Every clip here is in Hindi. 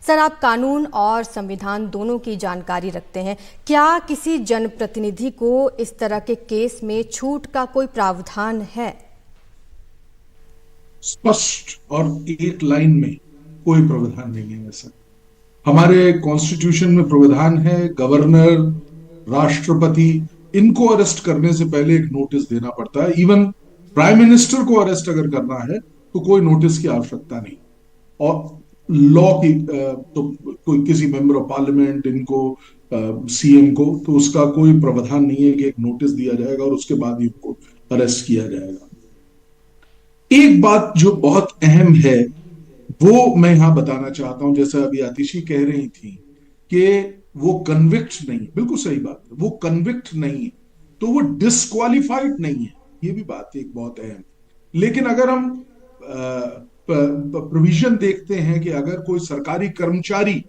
सर, आप कानून और संविधान दोनों की जानकारी रखते हैं। क्या किसी जनप्रतिनिधि को इस तरह के केस में छूट का कोई प्रावधान है? स्पष्ट और एक लाइन में कोई प्रावधान नहीं है ऐसा। हमारे कॉन्स्टिट्यूशन में प्रावधान है, गवर्नर, राष्ट्रपति, इनको अरेस्ट करने से पहले एक नोटिस देना पड़ता है। इवन प्राइम मिनिस्टर को अरेस्ट अगर करना है तो कोई नोटिस की आवश्यकता नहीं। और लॉ की तो कोई किसी मेंबर ऑफ पार्लियामेंट, इनको सीएम को, तो उसका कोई प्रावधान नहीं है कि एक नोटिस दिया जाएगा और उसके बाद ही उनको अरेस्ट किया जाएगा। एक बात जो बहुत अहम है वो मैं यहां बताना चाहता हूं, जैसा अभी आतिशी कह रही थी कि वो कन्विक्ट नहीं है। बिल्कुल सही बात है, वो कन्विक्ट नहीं है तो वो डिस्क्वालिफाइड नहीं है। ये भी बात एक बहुत अहम है। लेकिन अगर हम प्रोविजन देखते हैं कि अगर कोई सरकारी कर्मचारी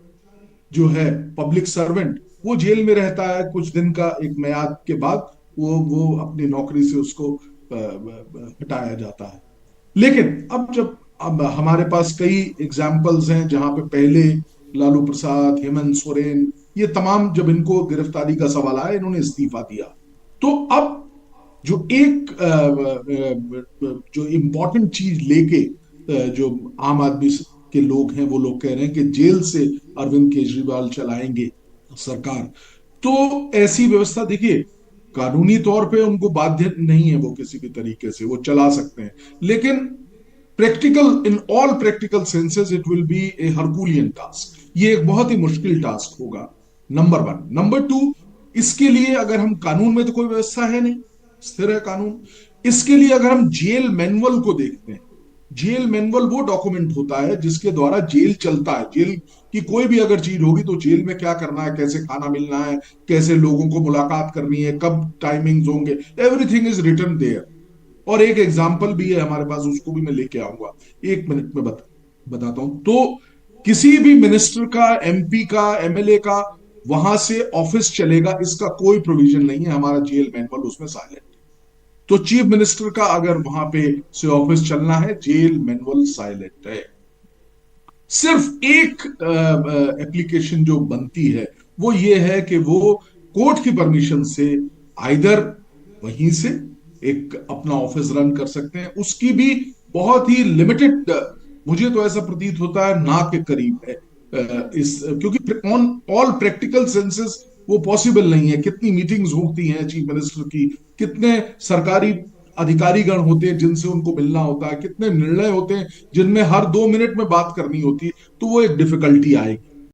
जो है, पब्लिक सर्वेंट, वो जेल में रहता है कुछ दिन का एक मियाद के बाद, वो अपनी नौकरी से उसको हटाया जाता है। लेकिन अब हमारे पास कई एग्जाम्पल्स हैं जहां पे पहले लालू प्रसाद, हेमंत सोरेन, ये तमाम जब इनको गिरफ्तारी का सवाल आया इन्होंने इस्तीफा दिया। तो अब जो एक जो इम्पोर्टेंट चीज लेके जो आम आदमी के लोग हैं वो लोग कह रहे हैं कि जेल से अरविंद केजरीवाल चलाएंगे सरकार। तो ऐसी व्यवस्था देखिए, कानूनी तौर पे उनको बाध्य नहीं है, वो किसी भी तरीके से वो चला सकते हैं। लेकिन practical, in all practical senses it will be a herculean task. ये एक बहुत ही मुश्किल टास्क होगा, नंबर वन। नंबर टू, इसके लिए अगर हम, कानून में तो कोई व्यवस्था है नहीं, स्थिर है कानून। इसके लिए अगर हम जेल मैनुअल को देखते हैं, जेल मैनुअल वो डॉक्यूमेंट होता है जिसके द्वारा जेल चलता है। जेल की कोई भी अगर चीज होगी तो जेल में क्या करना है, कैसे खाना मिलना है, कैसे लोगों को मुलाकात करनी है, कब टाइमिंग्स होंगे, एवरीथिंग इज रिटन देयर। और एक एग्जाम्पल भी है हमारे पास, उसको भी मैं लेके आऊंगा, एक मिनट में बताता हूं। तो किसी भी मिनिस्टर का, एमपी का, एमएलए का वहां से ऑफिस चलेगा, इसका कोई प्रोविजन नहीं है। हमारा जेल मैनुअल उसमें साइलेंट। तो चीफ मिनिस्टर का अगर वहां पे से ऑफिस चलना है, जेल मैनुअल साइलेंट है। सिर्फ एक एप्लीकेशन जो बनती है वो ये है कि वो कोर्ट की परमिशन से आइदर वहीं से एक अपना ऑफिस रन कर सकते हैं। उसकी भी बहुत ही लिमिटेड, मुझे तो ऐसा प्रतीत होता है ना के करीब है। इस क्योंकि ऑन ऑल प्रैक्टिकल सेंसेस वो पॉसिबल नहीं है। कितनी मीटिंग्स होती हैं चीफ मिनिस्टर की, कितने सरकारी अधिकारीगण होते हैं जिनसे उनको मिलना होता है, कितने निर्णय होते हैं जिनमें हर 2 मिनट में बात करनी होती है, तो वो एक डिफिकल्टी आएगी।